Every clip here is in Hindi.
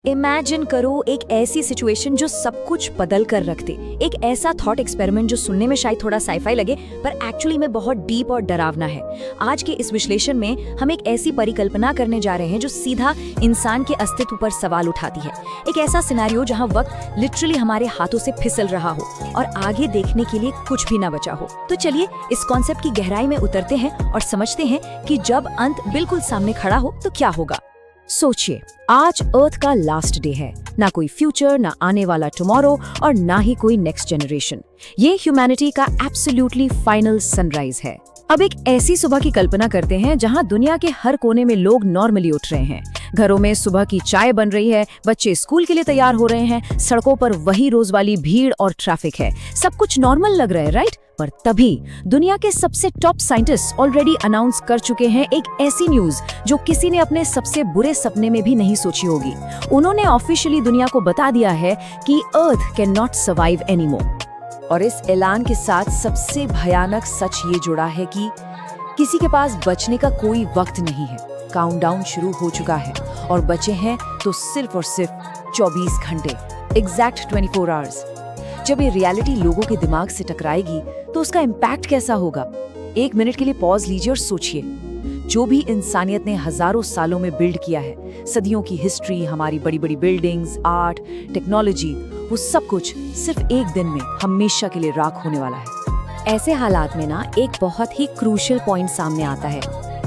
इमेजिन करो एक ऐसी सिचुएशन जो सब कुछ बदल कर रख दे। एक ऐसा थॉट एक्सपेरिमेंट जो सुनने में शायद थोड़ा साइफाई लगे पर एक्चुअली में बहुत डीप और डरावना है। आज के इस विश्लेषण में हम एक ऐसी परिकल्पना करने जा रहे हैं जो सीधा इंसान के अस्तित्व पर सवाल उठाती है। एक ऐसा सिनेरियो जहां वक्त लिटरली हमारे हाथों से फिसल रहा हो और आगे देखने के लिए कुछ भी ना बचा हो। तो चलिए इस कॉन्सेप्ट की गहराई में उतरते हैं और समझते हैं कि जब अंत बिल्कुल सामने खड़ा हो तो क्या होगा। सोचिए, आज अर्थ का लास्ट डे है। ना कोई फ्यूचर, ना आने वाला टुमारो और ना ही कोई नेक्स्ट जनरेशन। ये ह्यूमैनिटी का एब्सोल्युटली फाइनल सनराइज है। अब एक ऐसी सुबह की कल्पना करते हैं जहां दुनिया के हर कोने में लोग नॉर्मली उठ रहे हैं। घरों में सुबह की चाय बन रही है, बच्चे स्कूल के लिए तैयार हो रहे हैं, सड़कों पर वही रोज वाली भीड़ और ट्रैफिक है। सब कुछ नॉर्मल लग रहा है, राइट? पर तभी दुनिया के सबसे टॉप साइंटिस्ट ऑलरेडी अनाउंस कर चुके हैं एक ऐसी न्यूज जो किसी ने अपने सबसे बुरे सपने में भी नहीं सोची होगी। उन्होंने ऑफिशियली दुनिया को बता दिया है कि earth can not survive anymore. और इस ऐलान के साथ सबसे भयानक सच ये जुड़ा है कि किसी के पास बचने का कोई वक्त नहीं है। काउंटडाउन शुरू हो चुका है और बचे हैं तो सिर्फ और सिर्फ 24 घंटे, एग्जैक्ट 24 आवर्स। जब ये रियलिटी लोगों के दिमाग से टकराएगी तो उसका इम्पैक्ट कैसा होगा? एक मिनट के लिए पॉज लीजिए और सोचिए। जो भी इंसानियत ने हजारों सालों में बिल्ड किया है, सदियों की हिस्ट्री, हमारी बड़ी बड़ी बिल्डिंग्स, आर्ट, टेक्नोलॉजी, वो सब कुछ सिर्फ एक दिन में हमेशा के लिए राख होने वाला है। ऐसे हालात में ना एक बहुत ही क्रूशियल पॉइंट सामने आता है।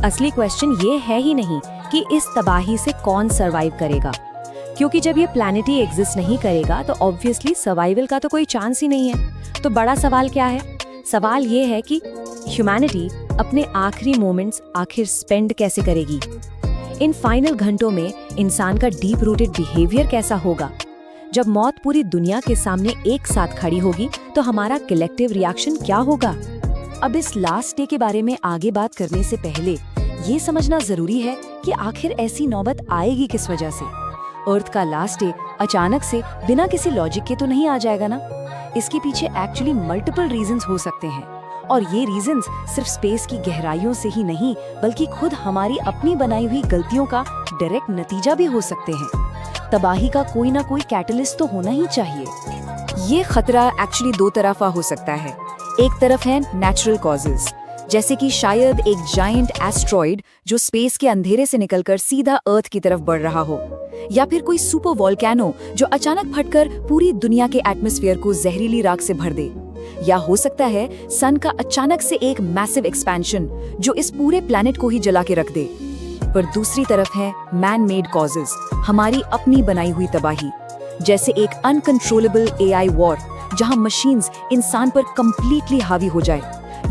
असली क्वेश्चन ये है ही नहीं कि इस तबाही से कौन सर्वाइव करेगा, क्योंकि जब ये प्लैनेट ही एग्जिस्ट नहीं करेगा तो ऑब्वियसली सर्वाइवल का तो कोई चांस ही नहीं है। तो बड़ा सवाल क्या है? सवाल ये है कि ह्यूमैनिटी अपने आखिरी मोमेंट्स आखिर स्पेंड कैसे करेगी? इन फाइनल घंटों में इंसान का डीप रूटेड बिहेवियर कैसा होगा? जब मौत पूरी दुनिया के सामने एक साथ खड़ी होगी तो हमारा कलेक्टिव रिएक्शन क्या होगा? अब इस लास्ट डे के बारे में आगे बात करने से पहले ये समझना जरूरी है कि आखिर ऐसी नौबत आएगी किस वजह से। अर्थ का लास्ट डे अचानक से बिना किसी लॉजिक के तो नहीं आ जाएगा ना। इसके पीछे एक्चुअली मल्टीपल रीजंस हो सकते हैं और ये रीजंस सिर्फ स्पेस की गहराइयों से ही नहीं बल्कि खुद हमारी अपनी बनाई हुई गलतियों का डायरेक्ट नतीजा भी हो सकते हैं। तबाही का कोई ना कोई कैटलिस्ट तो होना ही चाहिए। ये खतरा एक्चुअली दो तरफा हो सकता है। एक तरफ है नेचुरल कॉजेज, जैसे कि शायद एक जायंट एस्ट्रॉइड जो स्पेस के अंधेरे से निकलकर सीधा अर्थ की तरफ बढ़ रहा हो, या फिर कोई सुपर वोल्केनो जो अचानक फटकर पूरी दुनिया के एटमॉस्फेयर को जहरीली राख से भर दे, या हो सकता है सन का अचानक से एक मैसिव एक्सपेंशन जो इस पूरे प्लैनेट को ही जला के रख दे। पर दूसरी तरफ है मैन मेड कॉजेज, हमारी अपनी बनाई हुई तबाही, जैसे एक अनकंट्रोलेबल एआई वॉर जहां मशीन्स इंसान पर कंप्लीटली हावी हो जाए,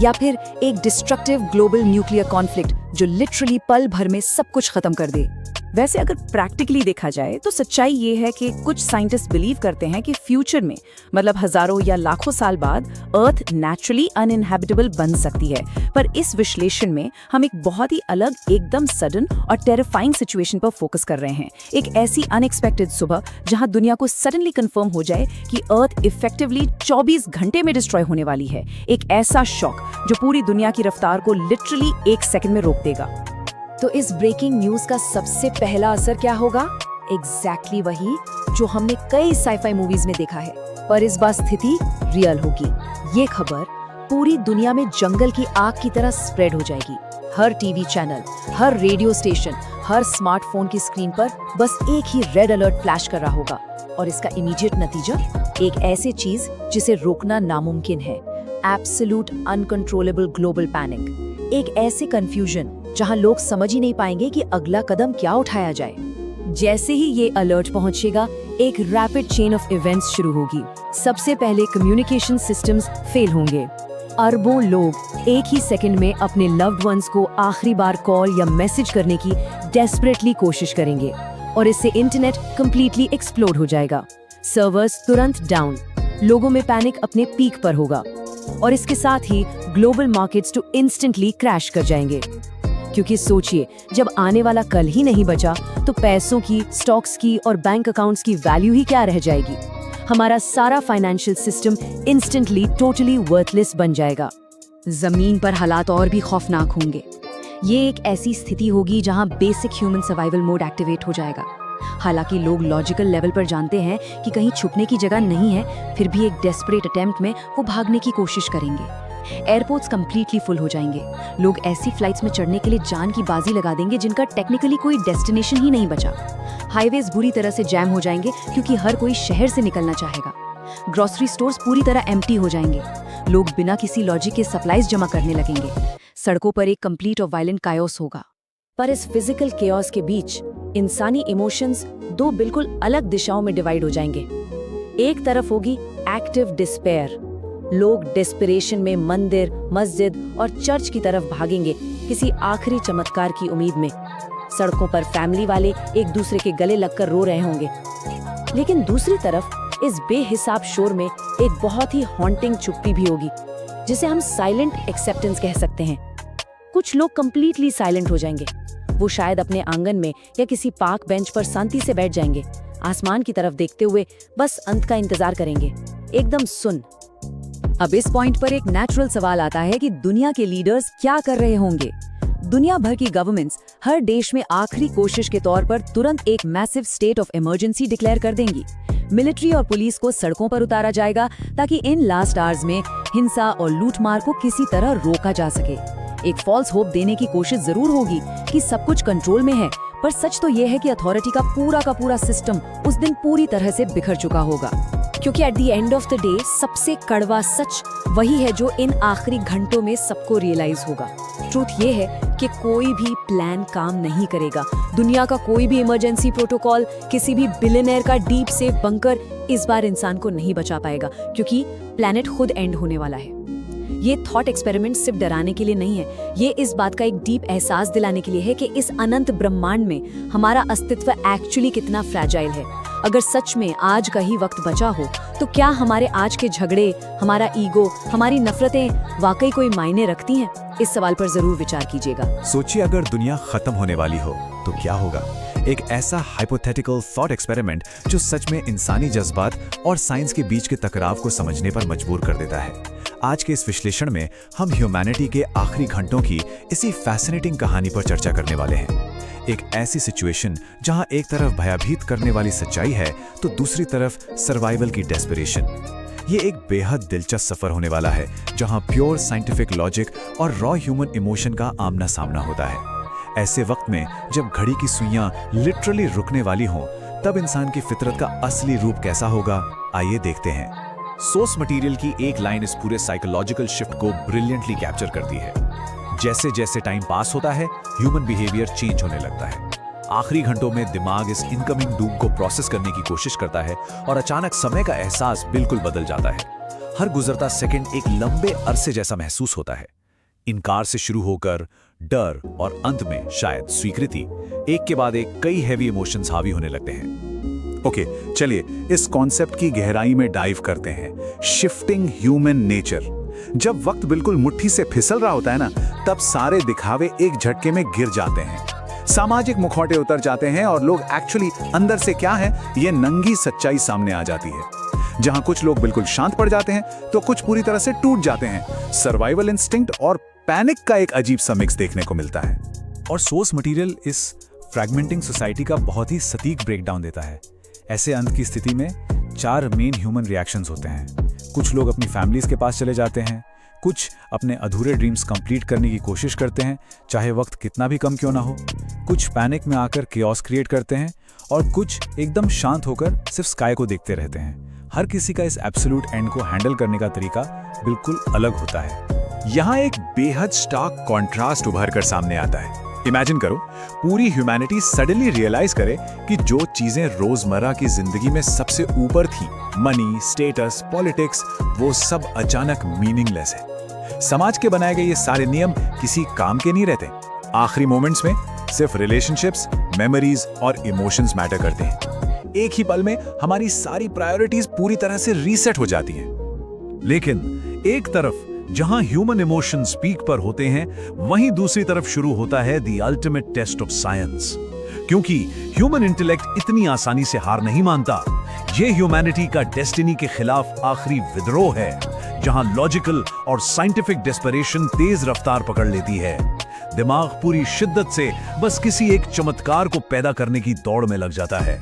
या फिर एक डिस्ट्रक्टिव ग्लोबल न्यूक्लियर कॉन्फ्लिक्ट जो लिटरली पल भर में सब कुछ खत्म कर दे। वैसे अगर प्रैक्टिकली देखा जाए तो सच्चाई ये है कि कुछ साइंटिस्ट बिलीव करते हैं कि फ्यूचर में, मतलब हजारों या लाखों साल बाद, अर्थ नेचुरली अनइनहैबिटेबल बन सकती है। पर इस विश्लेषण में हम एक बहुत ही अलग, एकदम सडन और टेरिफाइंग सिचुएशन पर फोकस कर रहे हैं। एक ऐसी अनएक्सपेक्टेड सुबह जहां दुनिया को सडनली कंफर्म हो जाए कि अर्थ इफेक्टिवली 24 घंटे में डिस्ट्रॉय होने वाली है। एक ऐसा शॉक जो पूरी दुनिया की रफ्तार को लिटरली एक सेकंड में रोक देगा। तो इस ब्रेकिंग न्यूज का सबसे पहला असर क्या होगा? एग्जैक्टली वही जो हमने कई साइफाई मूवीज में देखा है, पर इस बार स्थिति रियल होगी। ये खबर पूरी दुनिया में जंगल की आग की तरह स्प्रेड हो जाएगी। हर टीवी चैनल, हर रेडियो स्टेशन, हर स्मार्टफोन की स्क्रीन पर बस एक ही रेड अलर्ट फ्लैश कर रहा होगा। और इसका इमीडिएट नतीजा एक ऐसी चीज जिसे रोकना नामुमकिन है, एब्सोल्यूट अनकंट्रोलेबल ग्लोबल पैनिक। एक ऐसे कंफ्यूजन जहां लोग समझ ही नहीं पाएंगे कि अगला कदम क्या उठाया जाए। जैसे ही ये अलर्ट पहुंचेगा, एक रैपिड चेन ऑफ इवेंट्स शुरू होगी। सबसे पहले कम्युनिकेशन सिस्टम्स फेल होंगे। अरबों लोग एक ही सेकंड में अपने लव्ड वंस को आखिरी बार कॉल या मैसेज करने की डेस्परेटली कोशिश करेंगे और इससे इंटरनेट कंप्लीटली एक्सप्लोड हो जाएगा। सर्वर्स तुरंत डाउन, लोगों में पैनिक अपने पीक पर होगा और इसके साथ ही ग्लोबल मार्केट्स तो इंस्टेंटली क्रैश कर जाएंगे। क्योंकि सोचिए, जब आने वाला कल ही नहीं बचा तो पैसों की, स्टॉक्स की और बैंक अकाउंट्स की वैल्यू ही क्या रह जाएगी? हमारा सारा financial system instantly totally worthless बन जाएगा। जमीन पर हालात और भी खौफनाक होंगे। ये एक ऐसी स्थिति होगी जहां basic human survival mode activate हो जाएगा। हालांकि लोग लॉजिकल लेवल पर जानते हैं कि कहीं छुपने की जगह नहीं है, फिर भी एक डेस्परेट अटेम्प्ट में वो भागने की कोशिश करेंगे। एयरपोर्ट्स कंप्लीटली फुल हो जाएंगे। लोग ऐसी फ्लाइट्स में चढ़ने के लिए जान की बाजी लगा देंगे जिनका टेक्निकली कोई डेस्टिनेशन ही नहीं बचा। हाईवेज बुरी तरह से जैम हो जाएंगे क्योंकि हर कोई शहर से निकलना चाहेगा। ग्रोसरी स्टोर्स पूरी तरह एम्प्टी हो जाएंगे। लोग बिना किसी लॉजिक के सप्लाईज जमा करने लगेंगे। सड़कों पर एक कंप्लीट और वायलेंट कायोस होगा। पर इस फिजिकल केओस के बीच इंसानी इमोशंस दो बिल्कुल अलग दिशाओं में डिवाइड हो जाएंगे। एक तरफ होगी एक्टिव डिस्पेयर। लोग डेस्परेशन में मंदिर, मस्जिद और चर्च की तरफ भागेंगे किसी आखिरी चमत्कार की उम्मीद में। सड़कों पर फैमिली वाले एक दूसरे के गले लगकर रो रहे होंगे। लेकिन दूसरी तरफ इस बेहिसाब शोर में एक बहुत ही हॉन्टिंग चुप्पी भी होगी, जिसे हम साइलेंट एक्सेप्टेंस कह सकते हैं। कुछ लोग कंप्लीटली साइलेंट हो जाएंगे। वो शायद अपने आंगन में या किसी पार्क बेंच पर शांति से बैठ जाएंगे, आसमान की तरफ देखते हुए बस अंत का इंतजार करेंगे, एकदम सुन। अब इस पॉइंट पर एक नेचुरल सवाल आता है कि दुनिया के लीडर्स क्या कर रहे होंगे। दुनिया भर की गवर्नमेंट्स हर देश में आखिरी कोशिश के तौर पर तुरंत एक massive state of emergency declare कर देंगी। मिलिट्री और पुलिस को सड़कों पर उतारा जाएगा ताकि इन लास्ट आवर्स में हिंसा और लूटमार को किसी तरह रोका जा सके। एक फॉल्स होप देने की कोशिश जरूर होगी कि सब कुछ कंट्रोल में है, पर सच तो ये है कि अथॉरिटी का पूरा सिस्टम उस दिन पूरी तरह से बिखर चुका होगा। क्योंकि at the end of the day सबसे कड़वा सच वही है जो इन आखिरी घंटों में सबको रियलाइज होगा। ट्रूथ ये है कि कोई भी प्लान काम नहीं करेगा। दुनिया का कोई भी इमरजेंसी प्रोटोकॉल, किसी भी बिलियनेयर का डीप सेफ बंकर इस बार इंसान को नहीं बचा पाएगा, क्योंकि प्लैनेट खुद एंड होने वाला है। ये थॉट एक्सपेरिमेंट सिर्फ डराने के लिए नहीं है, ये इस बात का एक डीप एहसास दिलाने के लिए है कि इस अनंत ब्रह्मांड में हमारा अस्तित्व एक्चुअली कितना फ्रैजाइल है। अगर सच में आज का ही वक्त बचा हो तो क्या हमारे आज के झगड़े, हमारा ईगो, हमारी नफरतें वाकई कोई मायने रखती हैं? इस सवाल पर जरूर विचार कीजिएगा। सोचिए, अगर दुनिया खत्म होने वाली हो तो क्या होगा? एक ऐसा हाइपोथेटिकल थॉट एक्सपेरिमेंट जो सच में इंसानी जज्बात और साइंस के बीच के टकराव को समझने पर मजबूर कर देता है। आज के इस विश्लेषण में हम ह्यूमैनिटी के आखिरी घंटों की इसी फैसिनेटिंग कहानी पर चर्चा करने वाले हैं। एक ऐसी सिचुएशन जहां एक तरफ भयभीत करने वाली सच्चाई है तो दूसरी तरफ सर्वाइवल की डेस्परेशन। ये एक बेहद दिलचस्प सफर होने वाला है जहां प्योर साइंटिफिक लॉजिक और रॉ ह्यूमन इमोशन का आमना सामना होता है। ऐसे वक्त में जब घड़ी की सुइयां लिटरली रुकने वाली हों, तब इंसान की फितरत का असली रूप कैसा होगा, आइए देखते हैं। सोर्स मटेरियल की एक लाइन इस पूरे साइकोलॉजिकल शिफ्ट को ब्रिलियंटली कैप्चर करती है। जैसे जैसे टाइम पास होता है, ह्यूमन बिहेवियर चेंज होने लगता है। आखिरी घंटों में दिमाग इस इनकमिंग डूम को प्रोसेस करने की कोशिश करता है और अचानक समय का एहसास बिल्कुल बदल जाता है। हर गुजरता सेकंड एक लंबे अरसे जैसा महसूस होता है। इनकार से शुरू होकर डर और अंत में शायद स्वीकृति, एक के बाद एक कई हैवी इमोशंस हावी होने लगते हैं। ओके, चलिए इस कॉन्सेप्ट की गहराई में डाइव करते हैं। Shifting human nature. जब वक्त बिल्कुल मुट्ठी से फिसल रहा होता है ना, तब सारे दिखावे एक झटके में गिर जाते हैं। सामाजिक मुखौटे उतर जाते हैं और लोग एक्चुअली अंदर से क्या है, ये नंगी सच्चाई सामने आ जाती है। जहां कुछ लोग बिल्कुल शांत पड़ जाते हैं तो कुछ पूरी तरह से टूट जाते हैं। सर्वाइवल इंस्टिंक्ट और पैनिक का एक अजीब सा मिक्स देखने को मिलता है। और सोर्स मटेरियल इस फ्रैगमेंटिंग सोसाइटी का बहुत ही सटीक ब्रेकडाउन देता है। ऐसे अंत की स्थिति में 4 मेन ह्यूमन रिएक्शंस होते हैं। कुछ लोग अपनी फैमिलीज के पास चले जाते हैं, कुछ अपने अधूरे ड्रीम्स कंप्लीट करने की कोशिश करते हैं, चाहे वक्त कितना भी कम क्यों ना हो। कुछ पैनिक में आकर केओस क्रिएट करते हैं और कुछ एकदम शांत होकर सिर्फ स्काई को देखते रहते हैं। हर किसी का इस एब्सोल्यूट एंड को हैंडल करने का तरीका बिल्कुल अलग होता है। यहाँ एक बेहद स्टार्क कॉन्ट्रास्ट उभर कर सामने आता है। इमेजिन करो, पूरी ह्यूमैनिटी सडनली रियलाइज करे कि जो चीजें रोजमर्रा की जिंदगी में सबसे ऊपर थी, मनी, स्टेटस, पॉलिटिक्स, वो सब अचानक मीनिंगलेस है। समाज के बनाए गए ये सारे नियम किसी काम के नहीं रहते। आखिरी मोमेंट्स में सिर्फ रिलेशनशिप्स, मेमोरीज और इमोशंस मैटर करते हैं। एक ही पल में हमारी सारी प्रायोरिटीज पूरी तरह से रीसेट हो जाती हैं। लेकिन एक तरफ जहां ह्यूमन इमोशंस पीक पर होते हैं, वहीं दूसरी तरफ शुरू होता है the ultimate test of science. क्योंकि ह्यूमन इंटेलेक्ट इतनी आसानी से हार नहीं मानता। यह ह्यूमैनिटी का डेस्टिनी के खिलाफ आखिरी विद्रोह है, जहां लॉजिकल और साइंटिफिक डेस्परेशन तेज रफ्तार पकड़ लेती है। दिमाग पूरी शिद्दत से बस किसी एक चमत्कार को पैदा करने की दौड़ में लग जाता है।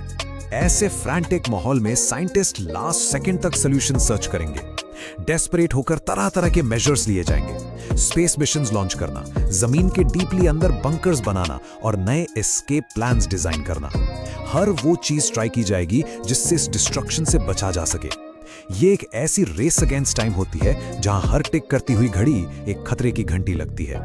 ऐसे फ्रैंटिक माहौल में साइंटिस्ट लास्ट सेकंड तक सॉल्यूशन सर्च करेंगे। डेस्परेट होकर तरह तरह के मेजर्स लिए जाएंगे। स्पेस मिशंस लॉन्च करना, जमीन के डीपली अंदर बंकर्स बनाना और नए एस्केप प्लान्स डिजाइन करना। हर वो चीज ट्राई की जाएगी जिससे इस डिस्ट्रक्शन से बचा जा सके। ये एक ऐसी रेस अगेंस्ट टाइम होती है जहां हर टिक करती हुई घड़ी एक खतरे की घंटी लगती है।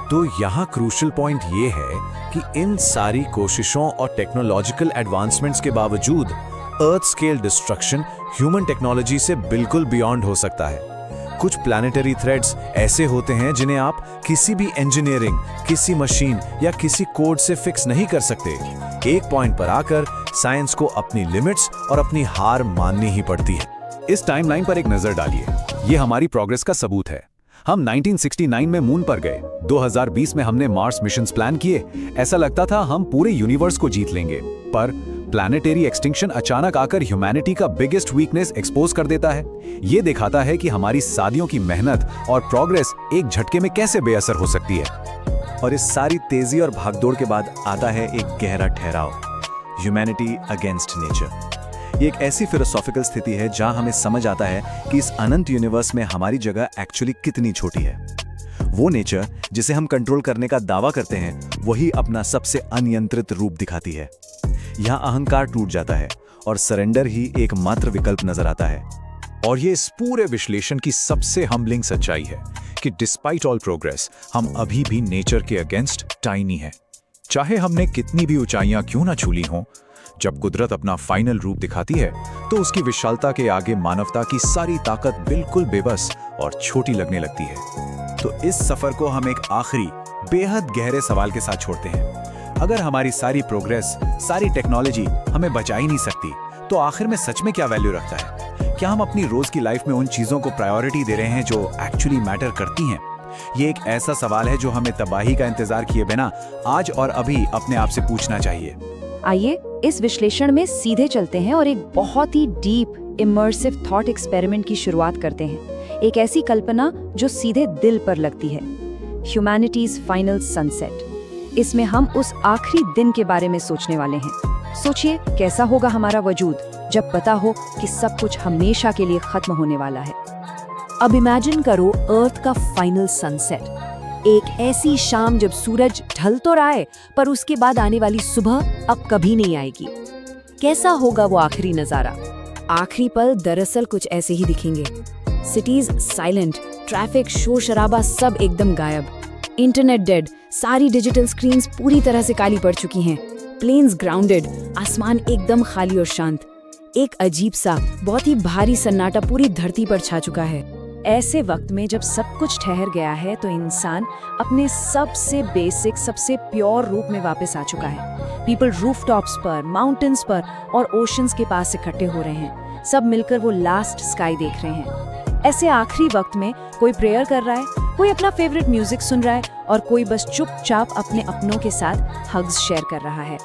तो यहाँ क्रूशियल पॉइंट ये है कि इन सारी कोशिशों और टेक्नोलॉजिकल एडवांसमेंट्स के बावजूद अर्थ स्केल डिस्ट्रक्शन ह्यूमन टेक्नोलॉजी से बिल्कुल बियॉन्ड हो सकता है। कुछ प्लैनेटरी थ्रेड्स ऐसे होते हैं जिन्हें आप किसी भी इंजीनियरिंग, किसी मशीन या किसी कोड से फिक्स नहीं कर सकते। एक पॉइंट पर आकर साइंस को अपनी लिमिट्स और अपनी हार माननी ही पड़ती है। इस टाइमलाइन पर एक नजर डालिए। ये हमारी प्रोग्रेस का सबूत है। हम 1969 में मून पर गए, 2020 में हमने मार्स मिशंस प्लान किए। ऐसा लगता था हम पूरे यूनिवर्स को जीत लेंगे, पर प्लैनेटरी एक्सटिंक्शन अचानक आकर ह्यूमैनिटी का बिगेस्ट वीकनेस एक्सपोज कर देता है। ये दिखाता है कि हमारी सदियों की मेहनत और प्रोग्रेस एक झटके में कैसे बेअसर हो सकती है। और इस सारी तेजी और भागदौड़ के बाद आता है एक गहरा ठहराव, ह्यूमैनिटी अगेंस्ट नेचर। ये एक ऐसी फिलोसॉफिकल स्थिति है जहां हमें समझ आता है कि इस अनंत यूनिवर्स में हमारी जगह एक्चुअली कितनी छोटी है। वो नेचर जिसे हम कंट्रोल करने का दावा करते हैं, वही अपना सबसे अनियंत्रित रूप दिखाती है। यहां अहंकार टूट जाता है और सरेंडर ही एकमात्र विकल्प नजर आता है। और ये इस पूरे विश्लेषण की सबसे हम्बलिंग सच्चाई है कि डिस्पाइट ऑल प्रोग्रेस, हम अभी भी नेचर के अगेंस्ट टाइनी हैं। चाहे हमने कितनी भी ऊंचाइयां क्यों ना छू ली हों, जब कुदरत अपना फाइनल रूप दिखाती है तो उसकी विशालता के आगे मानवता की सारी ताकत बिल्कुल बेबस और छोटी लगने लगती है। तो इस सफर को हम एक आखिरी बेहद गहरे सवाल के साथ छोड़ते हैं। अगर हमारी सारी प्रोग्रेस, सारी टेक्नोलॉजी हमें बचा ही नहीं सकती, तो आखिर में सच में क्या वैल्यू रखता है? क्या हम अपनी रोज की लाइफ में उन चीजों को प्रायोरिटी दे रहे हैं जो एक्चुअली मैटर करती हैं? ये एक ऐसा सवाल है जो हमें तबाही का इंतजार किए बिना आज और अभी अपने आप से पूछना चाहिए। आइए इस विश्लेषण में सीधे चलते हैं और एक बहुत ही डीप इमर्सिव थॉट एक्सपेरिमेंट की शुरुआत करते हैं। एक ऐसी कल्पना जो सीधे दिल पर लगती है, ह्यूमैनिटीज फाइनल सनसेट। इसमें हम उस आखिरी दिन के बारे में सोचने वाले हैं। सोचिए कैसा होगा हमारा वजूद जब पता हो कि सब कुछ हमेशा के लिए खत्म होने वाला है। अब इमेजिन करो अर्थ का फाइनल सनसेट, एक ऐसी शाम जब सूरज ढल तो रहा है पर उसके बाद आने वाली सुबह अब कभी नहीं आएगी। कैसा होगा वो आखिरी नजारा? आखिरी पल दरअसल कुछ ऐसे ही दिखेंगे। सिटीज साइलेंट, ट्रैफिक, शोर शराबा सब एकदम गायब, इंटरनेट डेड, सारी डिजिटल स्क्रीन्स पूरी तरह से काली पड़ चुकी हैं, प्लेन्स ग्राउंडेड, आसमान एकदम खाली और शांत। एक अजीब सा बहुत ही भारी सन्नाटा पूरी धरती पर छा चुका है। ऐसे वक्त में जब सब कुछ ठहर गया है तो इंसान अपने सबसे बेसिक, सबसे प्योर रूप में वापस आ चुका है। पीपल रूफटॉप्स पर, माउंटेन्स पर और ओशंस के पास इकट्ठे हो रहे हैं। सब मिलकर वो लास्ट स्काई देख रहे हैं। ऐसे आखिरी वक्त में कोई प्रेयर कर रहा है, कोई अपना फेवरेट म्यूजिक सुन रहा है और कोई बस चुपचाप अपने अपनों के साथ हग्स शेयर कर रहा है।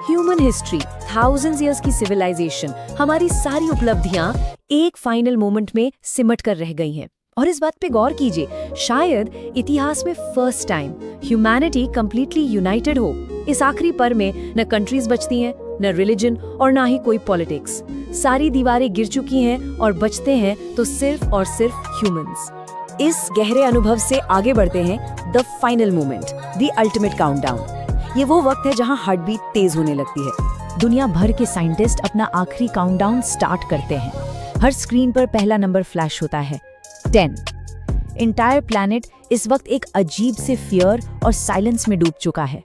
ह्यूमन हिस्ट्री, थाउजेंड्स ईयर्स की सिविलाइजेशन, हमारी सारी उपलब्धियां एक फाइनल मोमेंट में सिमट कर रह गई हैं। और इस बात पे गौर कीजिए, शायद इतिहास में first time humanity completely United हो। इस आखिरी पल में न कंट्रीज बचती हैं, न रिलीजन और ना ही कोई पॉलिटिक्स। सारी दीवारें गिर चुकी हैं और बचते हैं तो सिर्फ और सिर्फ ह्यूमंस। इस गहरे अनुभव से आगे बढ़ते हैं the final moment, the ultimate countdown. ये वो वक्त है जहां हार्ट बीट तेज होने लगती है। दुनिया भर के साइंटिस्ट अपना आखिरी काउंटडाउन स्टार्ट करते हैं। हर स्क्रीन पर पहला नंबर फ्लैश होता है, 10। इंटायर प्लैनेट इस वक्त एक अजीब से फियर और साइलेंस में डूब चुका है।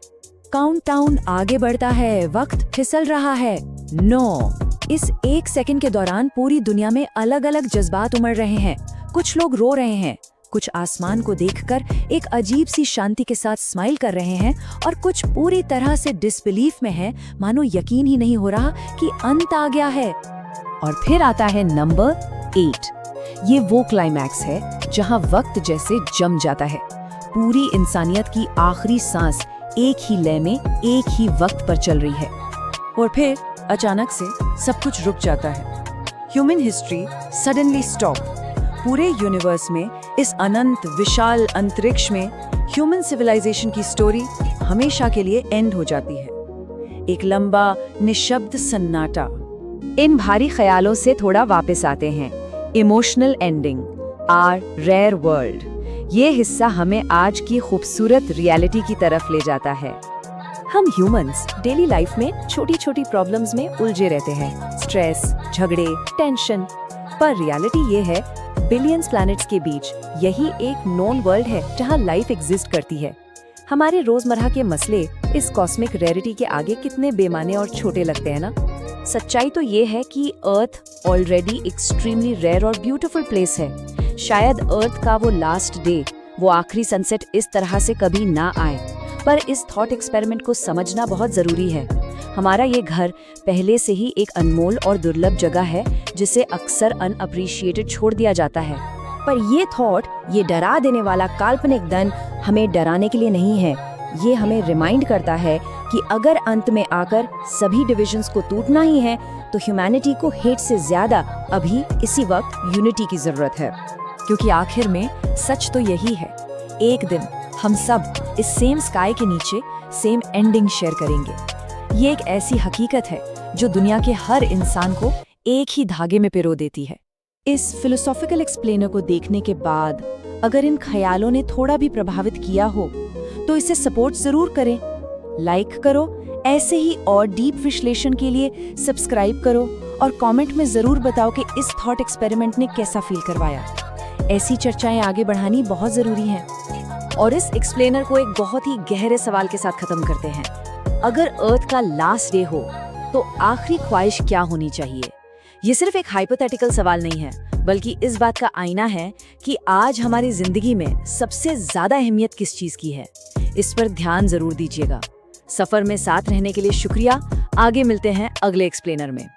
काउंटडाउन आगे बढ़ता है, वक्त फिसल रहा है, 9। इस 1 सेकंड के दौरान पूरी दुनिया में अलग अलग जज्बात उमड़ रहे हैं। कुछ लोग रो रहे हैं, कुछ आसमान को देखकर एक अजीब सी शांति के साथ स्माइल कर रहे हैं और कुछ पूरी तरह से डिसबिलीफ में हैं, मानो यकीन ही नहीं हो रहा कि अंत आ गया है। और फिर आता है नंबर 8। ये वो क्लाइमैक्स है जहां वक्त जैसे जम जाता है। पूरी इंसानियत की आखिरी सांस एक ही लय में, एक ही वक्त पर चल रही है। और फिर अचानक से सब कुछ रुक जाता है। Human history suddenly stop. पूरे यूनिवर्स में, इस अनंत विशाल अंतरिक्ष में ह्यूमन सिविलाइजेशन की स्टोरी हमेशा के लिए एंड हो जाती है। एक लंबा निशब्द सन्नाटा। इन भारी ख्यालों से थोड़ा वापस आते हैं। Emotional ending, our rare world. ये हिस्सा हमें आज की खूबसूरत रियलिटी की तरफ ले जाता है। हम ह्यूमंस डेली लाइफ में छोटी छोटी प्रॉब्लम्स में उलझे रहते हैं, स्ट्रेस, झगड़े, टेंशन। पर रियलिटी ये है, बिलियंस प्लैनेट्स के बीच यही एक नॉन वर्ल्ड है जहाँ लाइफ एग्जिस्ट करती है। हमारे रोजमर्रा के मसले इस कॉस्मिक रेयरिटी के आगे कितने बेमाने और छोटे लगते हैं ना। सच्चाई तो ये है कि अर्थ ऑलरेडी एक्सट्रीमली रेयर और ब्यूटीफुल प्लेस है। शायद अर्थ का वो लास्ट डे, वो आखिरी सनसेट इस तरह से कभी ना आए। पर इस थॉट एक्सपेरिमेंट को समझना बहुत जरूरी है। हमारा ये घर पहले से ही एक अनमोल और दुर्लभ जगह है जिसे अक्सर अनअप्रिशिएटेड छोड़ दिया जाता है। पर ये थॉट, ये डरा देने वाला काल्पनिक दन हमें डराने के लिए नहीं है। ये हमें रिमाइंड करता है कि अगर अंत में आकर सभी डिविजन्स को टूटना ही है तो ह्यूमैनिटी को हेट से ज्यादा अभी इसी वक्त यूनिटी की जरूरत है। क्योंकि आखिर में सच तो यही है, एक दिन हम सब इस सेम स्काई के नीचे सेम एंडिंग शेयर करेंगे। ये एक ऐसी हकीकत है जो दुनिया के हर इंसान को एक ही धागे में पिरो देती है। इस फिलोसॉफिकल एक्सप्लेनर को देखने के बाद अगर इन ख्यालों ने थोड़ा भी प्रभावित किया हो तो इसे सपोर्ट जरूर करें, लाइक करो। ऐसे ही और डीप विश्लेषण के लिए सब्सक्राइब करो और कमेंट में जरूर बताओ कि इस थॉट एक्सपेरिमेंट ने कैसा फील करवाया। ऐसी चर्चाएं आगे बढ़ानी बहुत जरूरी है। और इस एक्सप्लेनर को एक बहुत ही गहरे सवाल के साथ खत्म करते हैं। अगर अर्थ का लास्ट डे हो तो आखिरी ख्वाहिश क्या होनी चाहिए? ये सिर्फ एक हाइपोथेटिकल सवाल नहीं है, बल्कि इस बात का आईना है कि आज हमारी जिंदगी में सबसे ज्यादा अहमियत किस चीज की है। इस पर ध्यान जरूर दीजिएगा। सफर में साथ रहने के लिए शुक्रिया। आगे मिलते हैं अगले एक्सप्लेनर में।